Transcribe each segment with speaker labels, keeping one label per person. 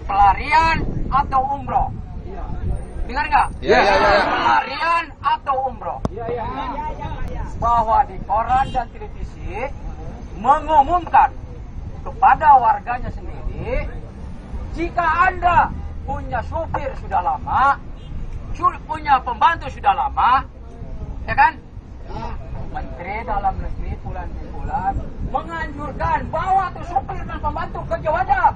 Speaker 1: pelarian atau umroh. Dengar nggak?
Speaker 2: Iya.
Speaker 1: Pelarian atau umroh. Bahwa di koran dan televisi mengumumkan kepada warganya sendiri, jika Anda punya supir sudah lama, punya pembantu sudah lama, ya kan? Menteri Dalam Negeri bulan menganjurkan bawa tuh supir dan pembantu kerja wajib.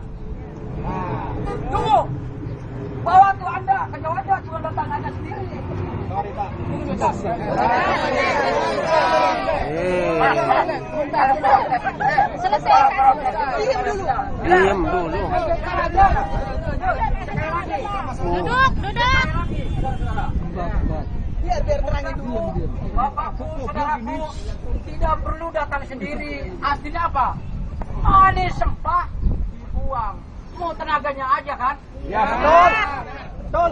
Speaker 1: Tunggu, bawa tuh Anda kerja wajib, cuma datang Anda sendiri. Sorry Pak.
Speaker 3: Selesai. Diam dulu. Duduk.
Speaker 1: Biar terangin dulu. Bapakku, saudaraku, tidak perlu datang sendiri. Aslinya apa? Manis sempah dibuang. Mau tenaganya aja kan?
Speaker 2: Ya, betul.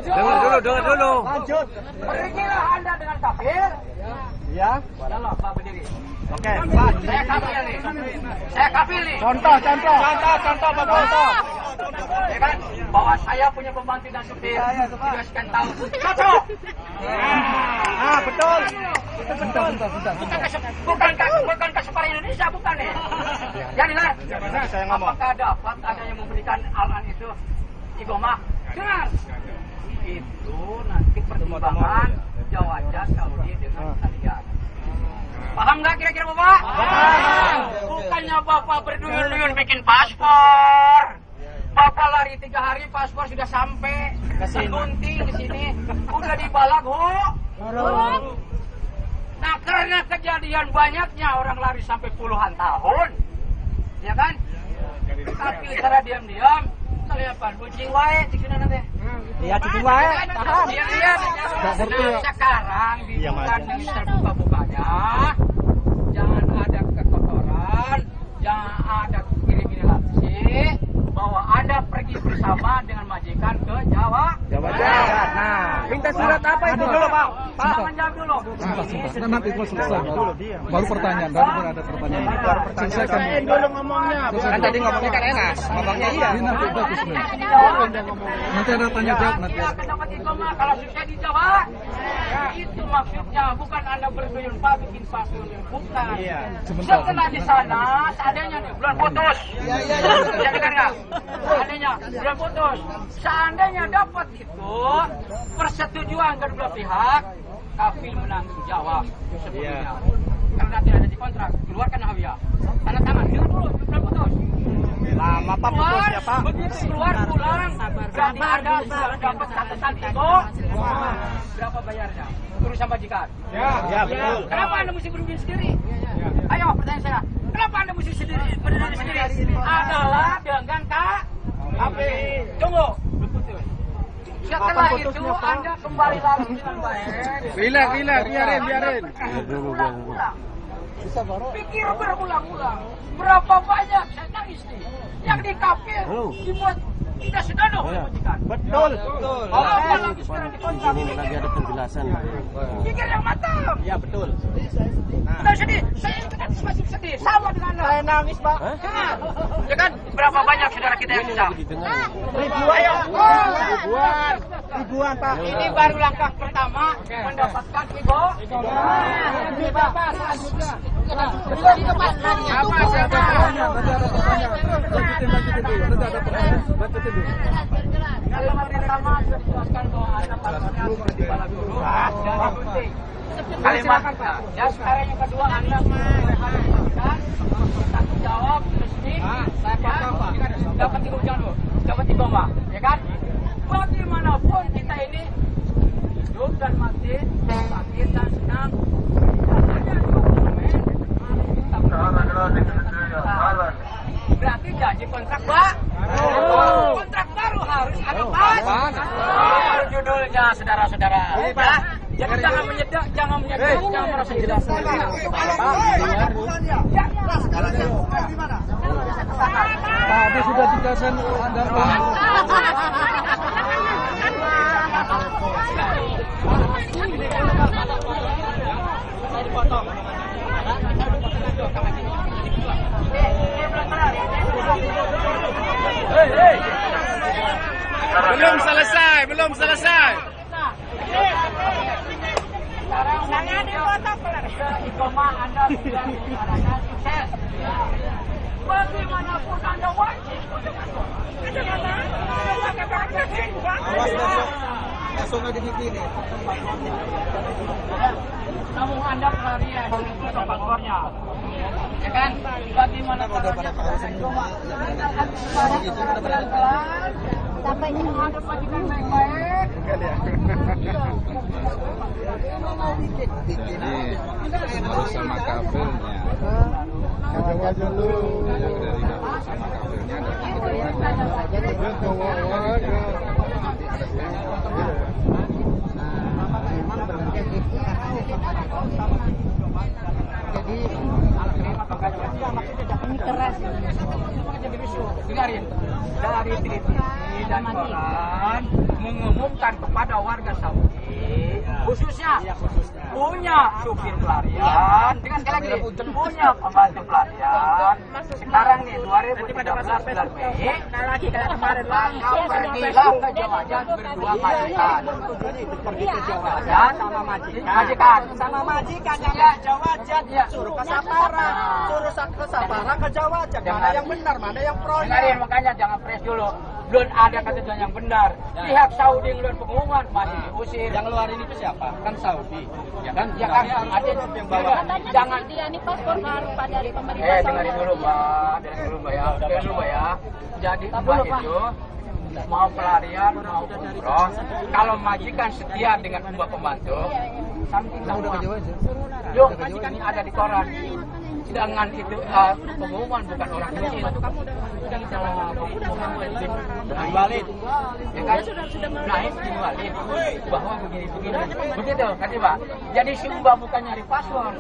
Speaker 2: Dengar dulu.
Speaker 1: Lanjut. Pergilah Anda dengan kafir.
Speaker 2: Ya.
Speaker 1: Walah, Pak berdiri.
Speaker 2: Oke, Pak.
Speaker 1: Saya kafir nih.
Speaker 2: Contoh, Bapak.
Speaker 1: Ya kan? Bahwa saya punya pembantu dan supir. Sudah sekian tahun. Cocok.
Speaker 2: Betul.
Speaker 1: Bukan Supar Indonesia, bukan nih. Ya dengar.
Speaker 2: Saya ngomong.
Speaker 1: Apakah dapat ada yang memberikan Al-An itu? Igomah. Dengar. Itu nanti pertimbangan Jawaja Saudi dengan kalian. Paham nggak kira-kira Bapak? Paham. Bukannya Bapak berduyun-duyun bikin paspor. Bapak lari 3 hari paspor sudah sampai. Gunting ke sini. Udah dibalag, Nah, karena kejadian banyaknya orang lari sampai puluhan tahun. Ya kan? Tapi cara diam-diam, kita lihat apa? Kucing wae, cik nanti.
Speaker 2: Iya, cukup wae.
Speaker 1: Tahan. Iya. Sekarang bukan terbuka-bukanya. Jangan ada kekotoran, jangan ada kiri-kiri bahwa Anda pergi bersama dengan majikan ke Jawa.
Speaker 2: Nah, minta surat apa itu dulu, Pak?
Speaker 1: Pak, menjawab dulu.
Speaker 4: Nanti gua selesai. Baru pertanyaan, baru ada pertanyaan. Selesaikan
Speaker 2: dulu ngomongnya.
Speaker 4: Kan
Speaker 2: tadi ngomongnya kan enak. Ngomongnya iya.
Speaker 4: Ini nanti bagus nih. Nanti ada tanya jawab nanti.
Speaker 1: Dapat ikomah kalau sukses di Jawa. Itu maksudnya, bukan Anda berduyun Pak bikin paspor, bukan. Setelah di sana, seadanya nih bulan putus. Ya dengar nggak? Seadanya bulan putus. Seandainya dapat itu persetujuan kedua pihak, kafil menanggung jawab sepenuhnya. Karena tidak ada di kontrak, keluarkan hawiyah. Tanda tangan dulu bulan putus.
Speaker 2: Lama Pak putusnya, Pak.
Speaker 1: Begitu keluar pulang, berarti Anda sudah dapat catatan itu. Berapa bayarnya? Urusan majikan.
Speaker 2: Ya, betul.
Speaker 1: Kenapa Anda mesti berdiri sendiri? Ayo, pertanyaan saya. Kenapa Anda mesti berdiri sendiri? Adalah dengan KPI. Tunggu. Setelah itu Anda kembali lagi dengan baik.
Speaker 2: Biarin.
Speaker 1: Ulang-ulang. Pikir berulang-ulang. Berapa banyak saya nangis nih. Yang di kafir dibuat tidak senonoh oleh majikan.
Speaker 2: Betul.
Speaker 1: Apa lagi sekarang dikontrak?
Speaker 3: Ini lagi ada penjelasan.
Speaker 1: Pikir yang matang.
Speaker 2: Ya, betul.
Speaker 1: Tidak sedih. Saya masih sedih. Sama dengan Anda.
Speaker 2: Saya nangis, Pak.
Speaker 1: Dengar. Ya kan? Berapa banyak saudara kita yang bisa?
Speaker 2: Ribuan, Pak.
Speaker 1: Ini baru langkah pertama mendapatkan Igo. Ini Bapak selanjutnya. Apa siapa?
Speaker 4: Lanjutin dulu. Nanti ada pertanyaan. Lanjutin dulu.
Speaker 1: Kalimat pertama sudah dijelaskan bahwa Anda pasalnya sudah dibalas dulu dari gunting. Kalimatnya. Ya sekarang yang kedua Anda menjelaskan tanggung jawab resmi. Saya paham. Dapat dulu. Dapat dibawa. Ya kan? Bagaimanapun kita ini hidup dan mati, sakit dan senang. Hanya dokumen berarti janji kontrak kontrak baru harus ada pas. Judulnya saudara-saudara. Jadi jangan menyedak, jangan merasa jelas.
Speaker 4: Tadi sudah dikasih anggaran.
Speaker 1: Saya dipotong. Ini belum benar.
Speaker 2: belum selesai.
Speaker 1: Sekarang jangan dipotong Iqomah Anda sudah dinyatakan sukses. Bagaimanapun Anda wajib untuk masuk.
Speaker 4: Langsung aja di sini.
Speaker 1: Namun Anda pelarian itu paspornya. Ya kan? Bagaimanapun Anda Iqomah. Pelan-pelan sampai menghadap majikan baik-baik.
Speaker 4: Ini bersama kabelnya. Ada wajah dulu. Yang dari bersama kabelnya
Speaker 1: ini keras. Dengarin, dari televisi dan koran mengumumkan kepada warga Saudi, khususnya punya supir pelarian, dengan sekali lagi punya pembantu pelarian. Sekarang nih 2013 bulan Mei, langsung pergilah ke Jawa berdua majikan. Pergi ke Jawa sama majikan. Sama majikan yang Jawa suruh ke Sapara, suruh ke Sapara ke Jawa. Mana yang benar, mana yang pro? Dengarin, makanya jangan press dulu. Belum ada ketentuan yang benar. Pihak Saudi ngeluarin pengumuman masih diusir. Yang ngeluarin itu siapa? Kan Saudi. Ya kan? Ya kan? Ada yang bawa. Jangan
Speaker 5: dia ini paspor baru Pak dari pemerintah Saudi.
Speaker 1: dengarin dulu Mbak. Dengarin dulu Mbak ya. Dengarin dulu Mbak ya. Jadi Mbak itu mau pelarian, mau umroh. Kalau majikan setia dengan Mbak pembantu, something sama. Yuk, majikan ini ada di koran. Sedangkan itu pengumuman bukan orang kecil. Bin Walid, ya kan? Naik bin Walid bahwa begini-begini. Begitu, kan Mbak? Jadi si Mbak bukan nyari paspor.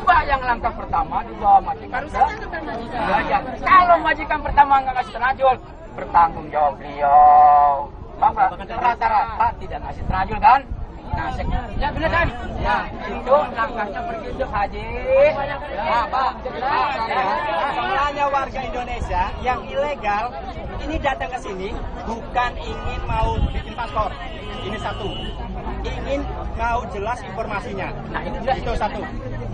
Speaker 1: Mbak yang langkah pertama dibawa majikan ke belajar. Kalau majikan pertama nggak kasih terajul, bertanggung jawab beliau. Bapak rata-rata tidak ngasih terajul kan? Nah, ya benar kan? Ya, itu langkahnya pergi untuk haji. Ya, Pak.
Speaker 6: Semuanya warga Indonesia yang ilegal ini datang ke sini bukan ingin mau bikin paspor. Ini satu. Ingin mau jelas informasinya.
Speaker 1: Nah, itu jelas
Speaker 6: itu satu.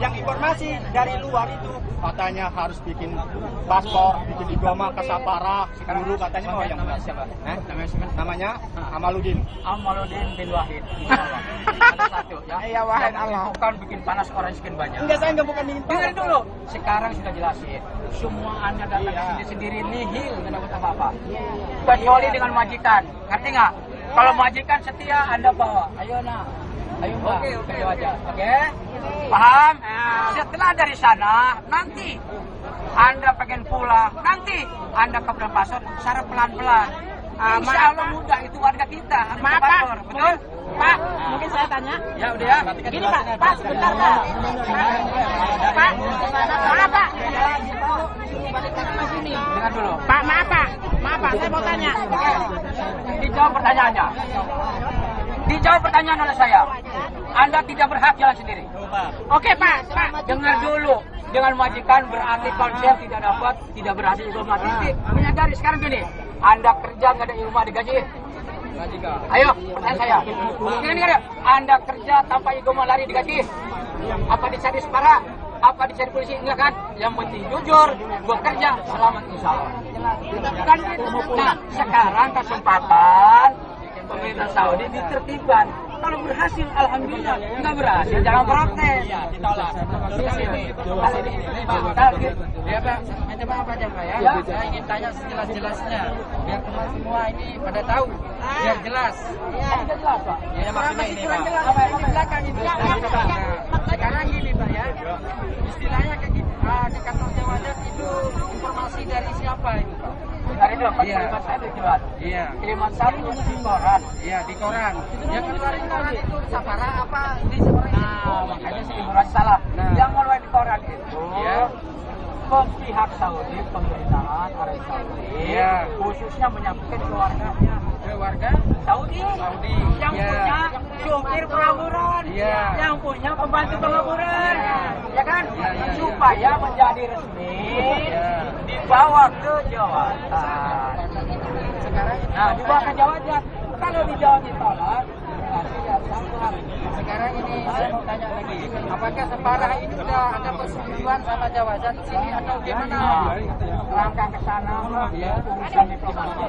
Speaker 6: Yang informasi dari luar itu katanya harus bikin paspor, bikin Iqomah ke Sapara. Dulu katanya mau yang mana?
Speaker 1: siapa?
Speaker 6: Namanya Amaluddin.
Speaker 1: Amaluddin bin Wahid. Ada satu ya.
Speaker 6: Iya, Wahid Allah.
Speaker 1: Bukan bikin panas orang sekian banyak.
Speaker 6: Enggak, saya enggak bukan ingin
Speaker 1: Dengar dulu. Sekarang sudah jelasin. Semua Anda datang ke sini sendiri nihil, enggak dapat apa-apa. Kecuali dengan majikan. Ngerti nggak? Kalau majikan setia Anda bawa. Ayo nah. Ayo Mbak. Oke aja. Oke. Paham? Setelah dari sana nanti Anda pengen pulang, nanti Anda ke Pasar secara pelan-pelan. Insya Allah mudah, itu warga kita.
Speaker 5: Maaf Pak, betul? Pak, mungkin saya tanya.
Speaker 1: Ya udah ya.
Speaker 5: Gini Pak, sebentar Pak. Pak, maaf Pak.
Speaker 1: Dengar dulu.
Speaker 5: Pak, maaf Pak, saya mau tanya.
Speaker 1: Dijawab pertanyaannya. Dijawab pertanyaan oleh saya. Anda tidak berhak jalan sendiri.
Speaker 5: Oke Pak.
Speaker 1: Dengar dulu. Dengan majikan berarti konsep tidak berhasil juga mati. Menyadari sekarang gini. Anda kerja nggak ada rumah digaji. Ayo, pertanyaan saya. Dengar. Anda kerja tanpa Iqomah lari digaji. Apa dicari separa? Apa dicari polisi? Enggak kan? Yang penting jujur, bekerja, selamat insya Allah. Kan gitu. Nah, sekarang kesempatan pemerintah Saudi ditertibkan. Kalau berhasil, alhamdulillah. Nggak berhasil, jangan protes.
Speaker 6: ditolak.
Speaker 1: Ini Pak. Coba apa aja Pak ya? Saya ingin tanya sejelas-jelasnya. Biar teman semua ini pada tahu. Biar jelas. Sudah jelas Pak.
Speaker 6: Ya, maksudnya ini Pak.
Speaker 1: Apa yang di belakang itu? Sekarang gini Pak ya. Istilahnya kayak gitu. Di kantor Jawadat itu informasi dari siapa itu Pak? Dari dulu, Pak. Kiriman saya dijual. Iya. Kiriman saya di koran. Iya, di koran. Yang ngeluarin koran itu Sapara apa? Di Sapara. Nah, makanya si informasi salah. Yang ngeluarin koran itu pihak Saudi, pemerintahan Arab Saudi, khususnya menyampaikan ke warganya. Ke warga Saudi. Yang punya supir pelaburan. Yang punya pembantu pelaburan. Ya kan? Supaya menjadi resmi dibawa ke Jawatan. Nah, dibawa ke Jawatan. kalau dijawab ditolak, ya sama. Sekarang ini saya mau tanya lagi, apakah separah ini sudah ada persetujuan sama Jawaza di sini atau gimana? Langkah ke sana, ya, urusan diplomasi.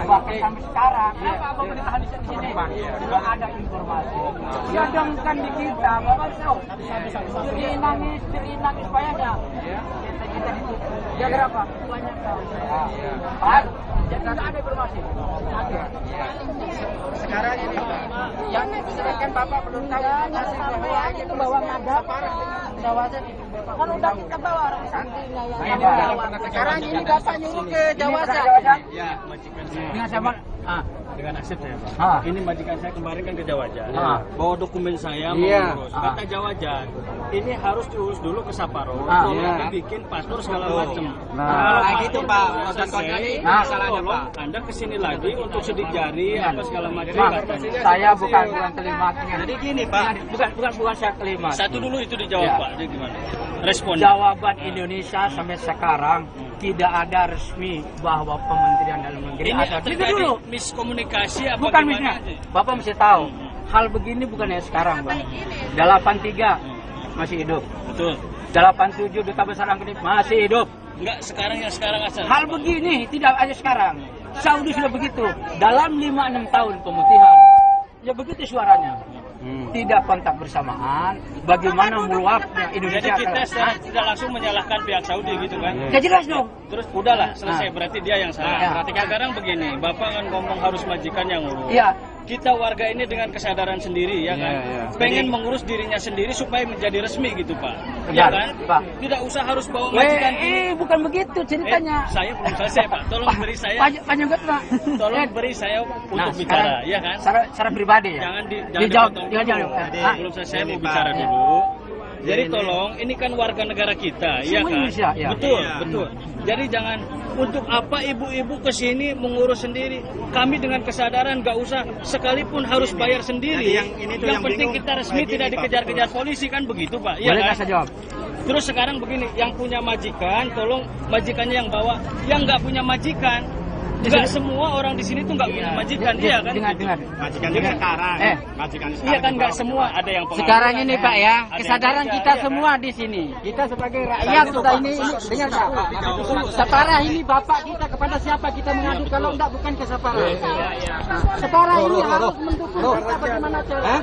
Speaker 1: Bahkan sampai sekarang, pemerintahan di sini belum ada informasi. Diadangkan di kita, Bapak tahu. Diinangis banyaknya. Kita dia berapa? Banyak tahu. Jadi tidak ada informasi. Sekarang ini yang sedangkan Bapak belum tahu bahwa itu bawa madap Jawaza itu. Kan udah kita bawa orang sampingnya yang sekarang ini Bapak nyuruh ke Jawaza.
Speaker 6: Ya, majikan saya.
Speaker 1: Dengan siapa?
Speaker 6: Dengan Asep saya, Pak. Ini majikan saya kemarin kan ke Jawaza. Bawa dokumen saya mau urus. Kata Jawaza, ini harus diurus dulu ke Saparo. Nanti bikin paspor segala macam. Kalau gitu Pak, masalahnya Pak. Anda kesini lagi untuk sidik jari apa segala macam.
Speaker 1: Saya bukan kelima.
Speaker 6: Jadi gini Pak,
Speaker 1: Bukan saya kelima.
Speaker 6: satu dulu itu dijawab Pak. Jadi gimana? Responnya.
Speaker 1: Jawaban Indonesia sampai sekarang tidak ada resmi bahwa Kementerian Dalam Negeri
Speaker 6: Ini
Speaker 1: ada.
Speaker 6: terjadi miskomunikasi apa
Speaker 1: Bukan
Speaker 6: gimana?
Speaker 1: Bapak mesti tahu. Hal begini bukan ya sekarang, Bang. 83 masih hidup.
Speaker 6: Betul.
Speaker 1: 87 Duta Besar Angkut masih hidup.
Speaker 6: Enggak sekarang yang sekarang asal.
Speaker 1: Hal begini tidak ada sekarang. Saudi sudah begitu. Dalam 5-6 tahun pemutihan. Ya begitu suaranya. Tidak kontak bersamaan. Bagaimana meluapnya Indonesia.
Speaker 6: Jadi kita tidak langsung menyalahkan pihak Saudi gitu kan?
Speaker 1: Ya jelas dong.
Speaker 6: Terus udahlah selesai, berarti dia yang salah. Sekarang begini, Bapak kan ngomong harus majikan yang ngurus.
Speaker 1: Iya.
Speaker 6: Kita warga ini dengan kesadaran sendiri ya kan, pengen mengurus dirinya sendiri supaya menjadi resmi gitu Pak. Ya kan?
Speaker 1: Pak.
Speaker 6: Tidak usah harus bawa majikan.
Speaker 1: Bukan begitu ceritanya.
Speaker 6: Saya belum selesai Pak, tolong beri saya.
Speaker 1: Panjang Pak.
Speaker 6: Tolong beri saya untuk bicara, ya kan?
Speaker 1: Secara pribadi ya.
Speaker 6: Jangan
Speaker 1: dijawab.
Speaker 6: Belum selesai mau bicara dulu. Jadi tolong, ini kan warga negara kita, ya kan?
Speaker 1: Indonesia, ya.
Speaker 6: Betul. Jadi jangan untuk apa ibu-ibu kesini mengurus sendiri. Kami dengan kesadaran nggak usah sekalipun harus bayar sendiri. Yang penting kita resmi tidak dikejar-kejar polisi kan begitu Pak. Ya kan?
Speaker 1: Saya jawab.
Speaker 6: Terus sekarang begini, yang punya majikan, tolong majikannya yang bawa. Yang nggak punya majikan, nggak semua orang di sini tuh nggak punya majikan, iya kan?
Speaker 1: Dengar.
Speaker 6: Majikan sekarang. Majikan sekarang. Iya kan nggak semua, ada yang pengaruh.
Speaker 1: Sekarang ini Pak ya, kesadaran kita semua di sini. Kita sebagai rakyat sudah ini dengar Pak. Separah ini Bapak kita kepada siapa kita mengadu kalau enggak bukan ke Separah. Separah ini harus mendukung kita bagaimana cara.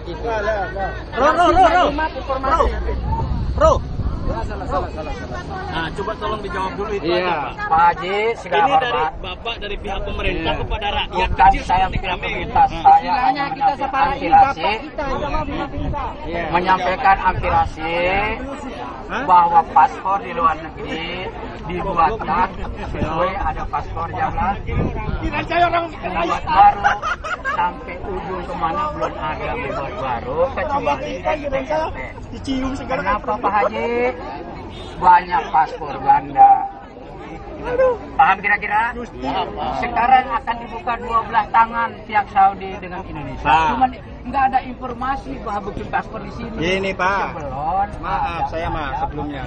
Speaker 1: Bro.
Speaker 6: Nah, coba tolong dijawab dulu itu
Speaker 1: Iya,
Speaker 6: aja, Pak.
Speaker 1: Pak Haji, segala
Speaker 6: Ini dari
Speaker 1: hormat.
Speaker 6: Bapak dari pihak pemerintah kepada rakyat
Speaker 1: Bukan
Speaker 6: kecil
Speaker 1: saya
Speaker 6: seperti
Speaker 1: pihak
Speaker 6: kami.
Speaker 1: pemerintah, saya hanya
Speaker 5: kita Separah ini Bapak kita,
Speaker 1: menyampaikan aspirasi bahwa paspor di luar negeri dibuatkan sesuai ada paspor yang dibuat baru sampai ujung kemana belum ada dibuat baru kecuali kenapa Pak Haji banyak paspor ganda. Paham kira-kira? Sekarang akan dibuka 12 tangan pihak Saudi dengan Indonesia. Cuman nggak ada informasi bahwa bikin paspor di sini.
Speaker 6: Ini Pak.
Speaker 1: Belum.
Speaker 6: Maaf, saya sebelumnya.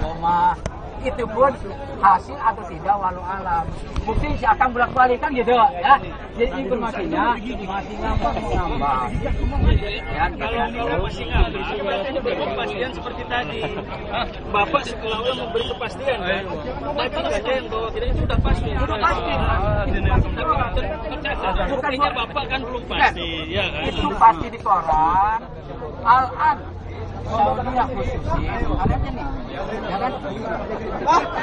Speaker 1: Itu pun hasil atau tidak walau alam. Bukti akan bolak-balik kan gitu ya. Jadi informasinya masih ngambang.
Speaker 6: Ya, kalau masih ngambang, berarti ini berkepastian seperti tadi. Bapak seolah-olah memberi kepastian kan? Tadi ada yang bawa tidak itu sudah pasti. Sudah pasti. Buktinya Bapak kan belum pasti, ya kan?
Speaker 1: Itu pasti di koran. Al-an Saudi yang khususin, ada aja nih, ya kan?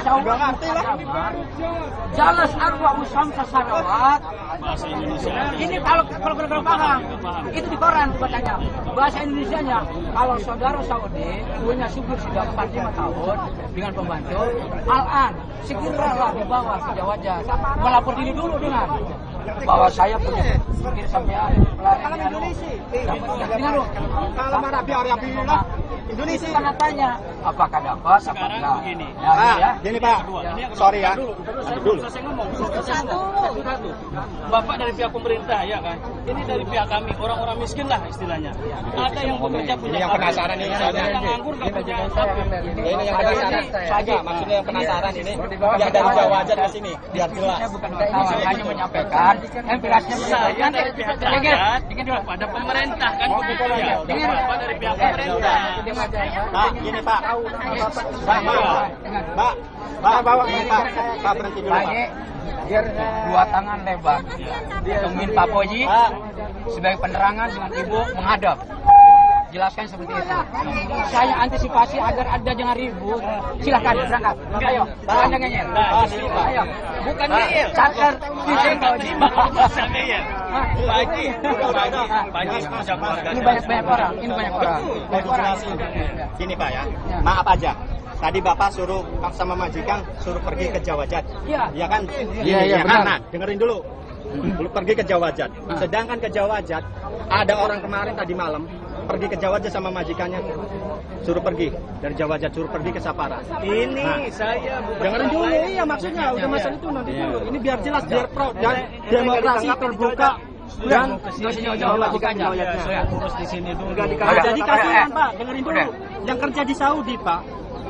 Speaker 1: Saudi agama, jelas arwah usam sasarawat.
Speaker 6: Bahasa Indonesia.
Speaker 1: Ini kalau paham, itu di koran bacanya. Bahasa Indonesianya, kalau saudara Saudi punya subur sudah 45 tahun dengan pembantu, al-an segeralah dibawa ke Jawaza, melapor diri dulu dengan bahwa saya punya pikir sampai pelarian Indonesia. Dengar dong. Kalau mana biar
Speaker 6: Indonesia.
Speaker 1: Karena tanya apakah dapat apa
Speaker 2: Sekarang
Speaker 1: enggak.
Speaker 2: begini.
Speaker 1: Ya, ya.
Speaker 6: Gini Pak, sorry ya. Dulu.
Speaker 2: Selesai ngomong. Satu. Bapak dari pihak pemerintah ya kan. Ini dari pihak kami, orang-orang miskin lah istilahnya. Ada yang bekerja punya.
Speaker 6: Ini yang penasaran ini.
Speaker 2: Ada yang nganggur nggak punya tapi.
Speaker 6: Ini yang penasaran saja. Maksudnya yang penasaran ini yang dari Jawa aja ke sini biar jelas.
Speaker 1: Bukan hanya menyampaikan aspirasinya
Speaker 2: Saya dari pihak rakyat pada pemerintah kan begitu ya. Bapak dari pihak pemerintah.
Speaker 6: Pak, gini Pak. Pak, bawa ini Pak. Pak berhenti dulu Pak.
Speaker 1: Biar dua tangan lebar. Tungguin Pak Poji sebagai penerangan dengan Ibu menghadap. Jelaskan seperti itu. Saya antisipasi agar ada jangan ribut. Silakan berangkat. Ayo, jangan ngeyel. Ayo, bukan ngeyel. Catat.
Speaker 2: Bisa ngeyel. Pak Haji,
Speaker 1: Ini banyak orang. Ini banyak orang.
Speaker 6: Mau dijelasin. Gini Pak ya. Maaf aja. Tadi Bapak suruh sama majikan suruh pergi ke Jawajat.
Speaker 1: Iya.
Speaker 6: Iya kan?
Speaker 1: Iya, benar.
Speaker 6: Nah, dengerin dulu. Belum pergi ke Jawajat. Sedangkan ke Jawajat ada orang kemarin tadi malam pergi ke Jawajat sama majikannya suruh pergi dari Jawajat suruh pergi ke Sapara.
Speaker 2: ini saya
Speaker 6: Dengerin dulu, iya maksudnya udah masalah itu nanti dulu. Ini biar jelas, biar pro dan demokrasi terbuka dan
Speaker 1: jauh-jauh majikannya.
Speaker 2: saya urus di sini dulu.
Speaker 6: jadi kasihan Pak, dengerin dulu. Yang kerja di Saudi Pak,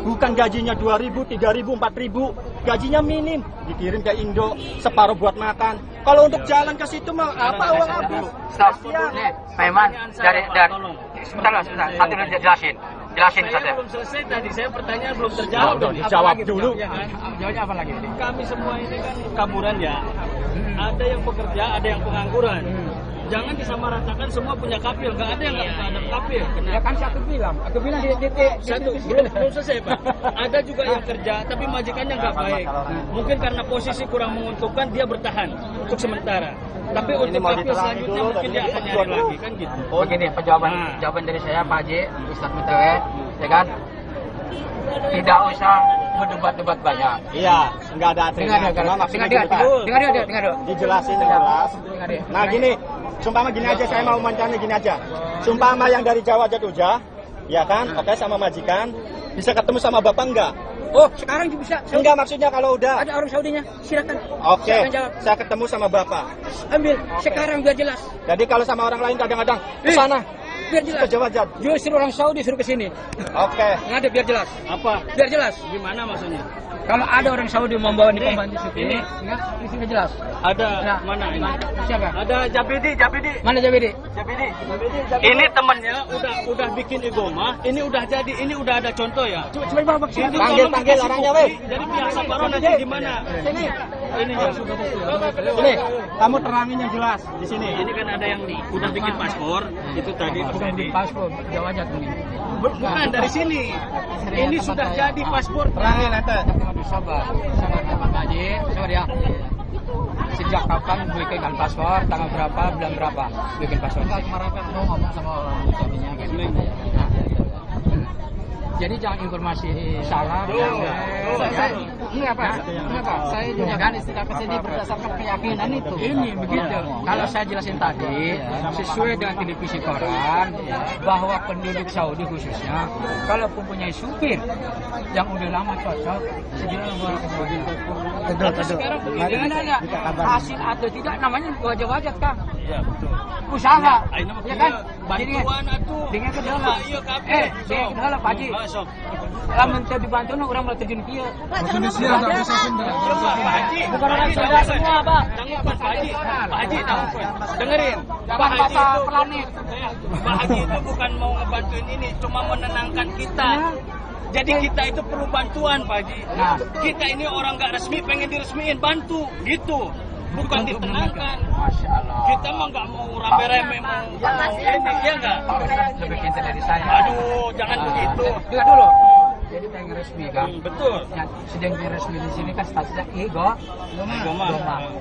Speaker 6: bukan gajinya 2.000, 3.000, 4.000, gajinya minim, dikirim ke Indo separuh buat makan. Kalau untuk jalan ke situ mah apa uang habis?
Speaker 1: Stop. Nih, Paiman dari sebentar, satu jelasin
Speaker 2: Saya
Speaker 1: saja.
Speaker 2: belum selesai tadi, saya pertanyaan belum terjawab.
Speaker 6: Dijawab dulu.
Speaker 2: Ya kan?
Speaker 1: Jawabnya apa lagi?
Speaker 2: Kami semua ini kan kaburan ya. Ada yang pekerja, ada yang pengangguran. Jangan disamaratakan semua punya kapil, nggak ada yang nggak ada kapil.
Speaker 1: Ya kan aku bilang di
Speaker 2: Satu belum selesai Pak. Ada juga yang kerja tapi majikannya nggak baik. Mungkin karena posisi kurang menguntungkan dia bertahan untuk sementara. Tapi untuk
Speaker 6: mau
Speaker 2: kapil
Speaker 6: diterangin
Speaker 2: selanjutnya
Speaker 6: dulu,
Speaker 2: mungkin dia
Speaker 6: tadi
Speaker 2: akan
Speaker 6: kan
Speaker 2: nyari lagi kan gitu.
Speaker 1: Begini jawaban dari saya Pak Haji, Ustadz MTW, ya kan? Tidak usah berdebat-debat banyak.
Speaker 6: Iya, nggak ada atribut. Cuma maksudnya gini, Pak.
Speaker 1: Dengar.
Speaker 6: Dijelasin yang jelas. Nah gini, sumpama gini aja, saya mau mencari gini aja. Sumpama yang dari Jawa Jatuja, ya kan? Oke, sama majikan, bisa ketemu sama Bapak enggak?
Speaker 1: Oh, sekarang bisa.
Speaker 6: Enggak, maksudnya kalau udah.
Speaker 1: Ada orang Saudinya, silakan.
Speaker 6: Oke,
Speaker 1: Silakan jawab.
Speaker 6: saya ketemu sama Bapak.
Speaker 1: Ambil sekarang biar jelas.
Speaker 6: Jadi kalau sama orang lain kadang-kadang ke sana,
Speaker 1: Biar
Speaker 6: ke
Speaker 1: jelas.
Speaker 6: Jawa Jat.
Speaker 1: Justru orang Saudi suruh ke sini.
Speaker 6: Oke.
Speaker 1: Ngadep biar jelas.
Speaker 2: Apa?
Speaker 1: Biar jelas.
Speaker 2: Gimana maksudnya?
Speaker 1: Kalau ada orang Saudi membawa di pembantu supir, ingat di sini jelas.
Speaker 2: Ada
Speaker 1: Ya.
Speaker 2: mana ini?
Speaker 1: Siapa?
Speaker 2: Ada Jabidi.
Speaker 1: Mana Jabidi?
Speaker 2: Ini temannya udah bikin igoma, ini udah jadi, ini udah ada contoh ya.
Speaker 1: Coba bawa ke sini.
Speaker 2: Itu
Speaker 6: Panggil
Speaker 2: tolong
Speaker 6: panggil
Speaker 2: dikasih
Speaker 6: orangnya,
Speaker 2: bukti.
Speaker 6: weh.
Speaker 2: Jadi pihak Saparo nanti gimana?
Speaker 1: Sini.
Speaker 2: Ini ya sudah
Speaker 6: Ini, kamu terangin yang jelas di sini.
Speaker 2: Ini kan ada yang udah bikin paspor, itu tadi
Speaker 1: Bukan di paspor, Jawa Jat ini.
Speaker 2: Bukan dari sini. Ini sudah jadi paspor.
Speaker 6: Terangin ente.
Speaker 1: Sabar Pak Haji, sabar ya. Sejak kapan bikin paspor, tanggal berapa, bulan berapa bikin paspor? Kemarin kan mau ngomong sama orang suaminya kan. Jadi jangan informasi salah. Enggak Pak. Saya juga kan istilah kesini berdasarkan keyakinan itu. Ini begitu. Kalau saya jelasin tadi, sesuai dengan televisi koran, bahwa penduduk Saudi khususnya, kalau mempunyai supir yang udah lama cocok, sejenak orang ke Saudi.
Speaker 2: Sekarang begini.
Speaker 1: Hasil atau tidak namanya wajib-wajib Kang.
Speaker 2: Iya betul.
Speaker 1: Usaha,
Speaker 2: Ini
Speaker 1: ya kan?
Speaker 2: bantuan atuh.
Speaker 1: Dengan kedala.
Speaker 2: Iya kabeh.
Speaker 1: Dengan kedala Pak Haji.
Speaker 2: Sok.
Speaker 1: Lamun teu dibantu orang malah terjun kieu.
Speaker 2: Indonesia enggak bisa sendiri. Coba Pak Haji.
Speaker 1: Bukan orang Sunda semua, Pak.
Speaker 2: Tanggapan Pak Haji. Pak Haji tanggapan. Dengerin.
Speaker 1: Jangan bahasa planet.
Speaker 2: Pak Haji itu bukan mau ngebantuin ini, cuma menenangkan kita. Jadi kita itu perlu bantuan Pak Haji.
Speaker 1: Nah.
Speaker 2: Kita ini orang nggak resmi pengen diresmiin, bantu gitu. Bukan ditenangkan.
Speaker 1: Masya Allah.
Speaker 2: Kita mah nggak mau rame-rame mau ini, ya nggak?
Speaker 1: Pak Ustaz lebih pintar dari saya.
Speaker 2: Aduh, jangan begitu.
Speaker 1: Dengar dulu. Jadi pengen resmi kan?
Speaker 2: Betul.
Speaker 1: Yang sedang diresmi di sini kan statusnya Igo Goma.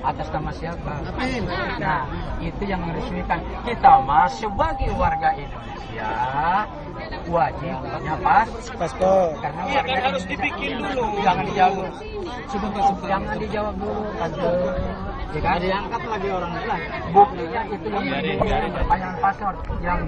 Speaker 1: Atas nama siapa? Nah, itu yang meresmikan. Kita mah sebagai warga Indonesia wajib punya paspor. Karena
Speaker 2: Iya kan
Speaker 1: warga
Speaker 2: harus
Speaker 1: Indonesia.
Speaker 2: dibikin dulu.
Speaker 1: Jangan dijawab. Jangan dijawab dulu, Tante. Ya kan? Diangkat lagi orang lain. Buktinya itu yang pertanyaan paspor yang